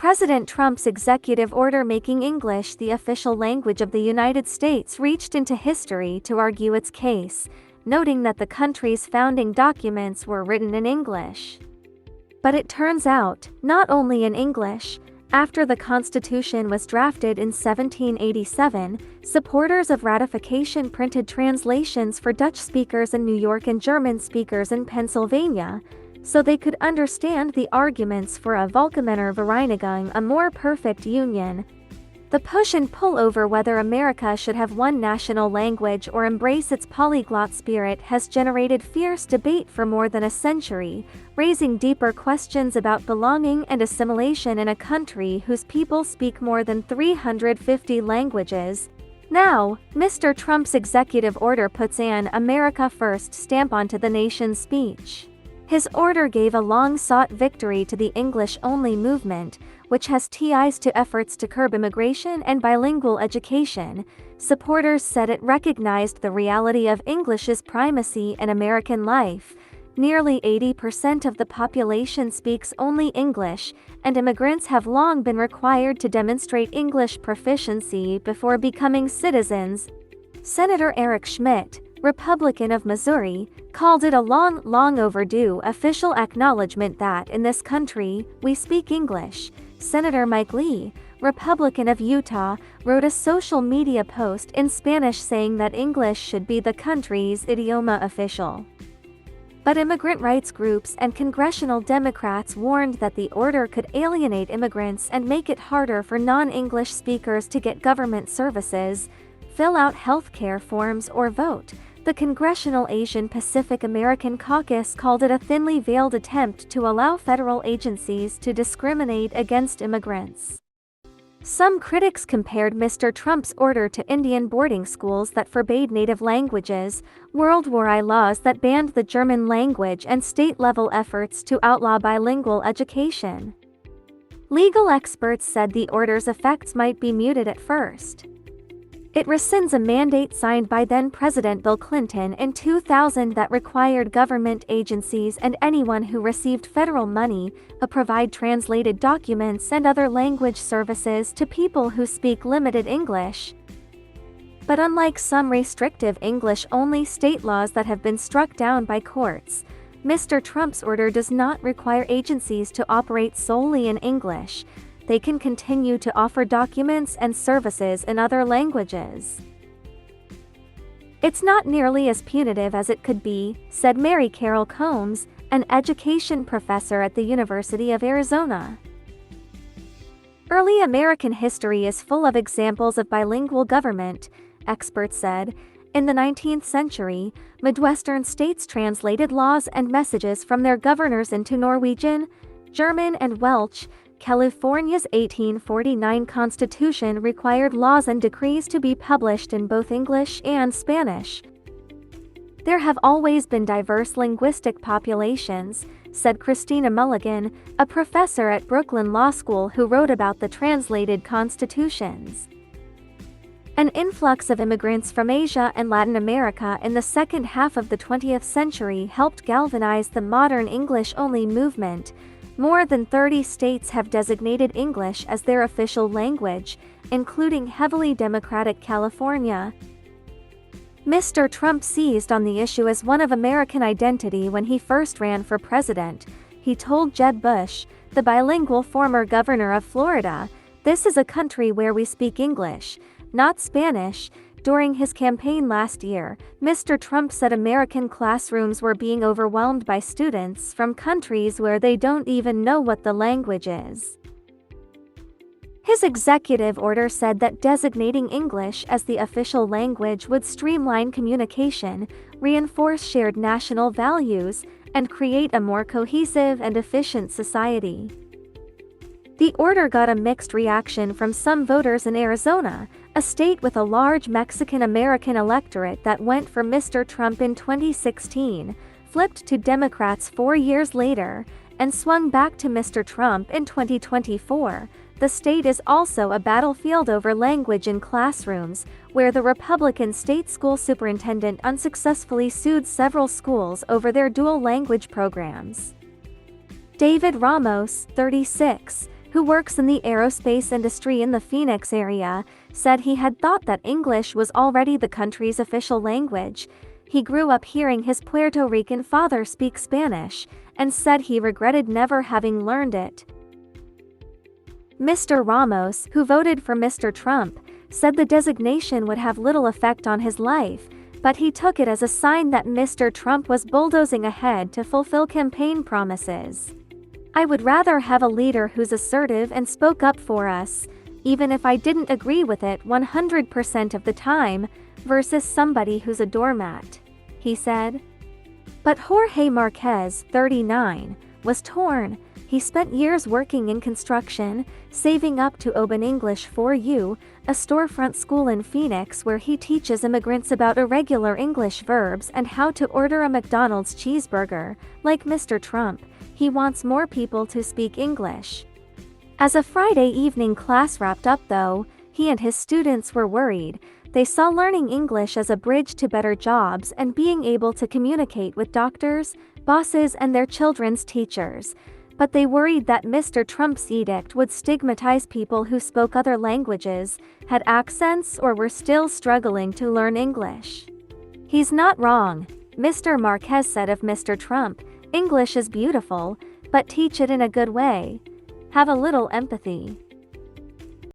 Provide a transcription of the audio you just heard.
President Trump's executive order making English the official language of the United States reached into history to argue its case, noting that the country's founding documents were written in English. But it turns out, not only in English. After the Constitution was drafted in 1787, supporters of ratification printed translations for Dutch speakers in New York and German speakers in Pennsylvania, so they could understand the arguments for a Volkamener Vereinigung, a more perfect union. The push and pull over whether America should have one national language or embrace its polyglot spirit has generated fierce debate for more than a century, raising deeper questions about belonging and assimilation in a country whose people speak more than 350 languages. Now, Mr. Trump's executive order puts an "America First" stamp onto the nation's speech. His order gave a long-sought victory to the English-only movement, which has ties to efforts to curb immigration and bilingual education. Supporters said it recognized the reality of English's primacy in American life. Nearly 80% of the population speaks only English, and immigrants have long been required to demonstrate English proficiency before becoming citizens. Senator Eric Schmidt, Republican of Missouri, called it a long overdue official acknowledgement that in this country, we speak English. Senator Mike Lee, Republican of Utah, wrote a social media post in Spanish saying that English should be the country's idioma official. But immigrant rights groups and congressional Democrats warned that the order could alienate immigrants and make it harder for non-English speakers to get government services, fill out healthcare forms, or vote. The Congressional Asian Pacific American Caucus called it a thinly veiled attempt to allow federal agencies to discriminate against immigrants. Some critics compared Mr. Trump's order to Indian boarding schools that forbade native languages, World War I laws that banned the German language, and state-level efforts to outlaw bilingual education. Legal experts said the order's effects might be muted at first. It rescinds a mandate signed by then-President Bill Clinton in 2000 that required government agencies and anyone who received federal money to provide translated documents and other language services to people who speak limited English. But unlike some restrictive English-only state laws that have been struck down by courts, Mr. Trump's order does not require agencies to operate solely in English. They can continue to offer documents and services in other languages. It's not nearly as punitive as it could be, said Mary Carol Combs, an education professor at the University of Arizona. Early American history is full of examples of bilingual government, experts said. In the 19th century, Midwestern states translated laws and messages from their governors into Norwegian, German, and Welsh. California's 1849 Constitution required laws and decrees to be published in both English and Spanish. There have always been diverse linguistic populations, said Christina Mulligan, a professor at Brooklyn Law School who wrote about the translated constitutions. An influx of immigrants from Asia and Latin America in the second half of the 20th century helped galvanize the modern English-only movement. More than 30 states have designated English as their official language, including heavily Democratic California. Mr. Trump seized on the issue as one of American identity when he first ran for president. He told Jeb Bush, the bilingual former governor of Florida, "This is a country where we speak English, not Spanish." During his campaign last year, Mr. Trump said American classrooms were being overwhelmed by students from countries where they don't even know what the language is. His executive order said that designating English as the official language would streamline communication, reinforce shared national values, and create a more cohesive and efficient society. The order got a mixed reaction from some voters in Arizona, a state with a large Mexican-American electorate that went for Mr. Trump in 2016, flipped to Democrats 4 years later, and swung back to Mr. Trump in 2024. The state is also a battlefield over language in classrooms, where the Republican state school superintendent unsuccessfully sued several schools over their dual language programs. David Ramos, 36, who works in the aerospace industry in the Phoenix area, said he had thought that English was already the country's official language. He grew up hearing his Puerto Rican father speak Spanish, and said he regretted never having learned it. Mr. Ramos, who voted for Mr. Trump, said the designation would have little effect on his life, but he took it as a sign that Mr. Trump was bulldozing ahead to fulfill campaign promises. "I would rather have a leader who's assertive and spoke up for us, even if I didn't agree with it 100% of the time, versus somebody who's a doormat," he said. But Jorge Marquez, 39, was torn. He spent years working in construction, saving up to open English for You, a storefront school in Phoenix where he teaches immigrants about irregular English verbs and how to order a McDonald's cheeseburger. Like Mr. Trump, he wants more people to speak English. As a Friday evening class wrapped up though, he and his students were worried. They saw learning English as a bridge to better jobs and being able to communicate with doctors, bosses, and their children's teachers. But they worried that Mr. Trump's edict would stigmatize people who spoke other languages, had accents, or were still struggling to learn English. "He's not wrong," Mr. Marquez said of Mr. Trump. "English is beautiful, but teach it in a good way. Have a little empathy."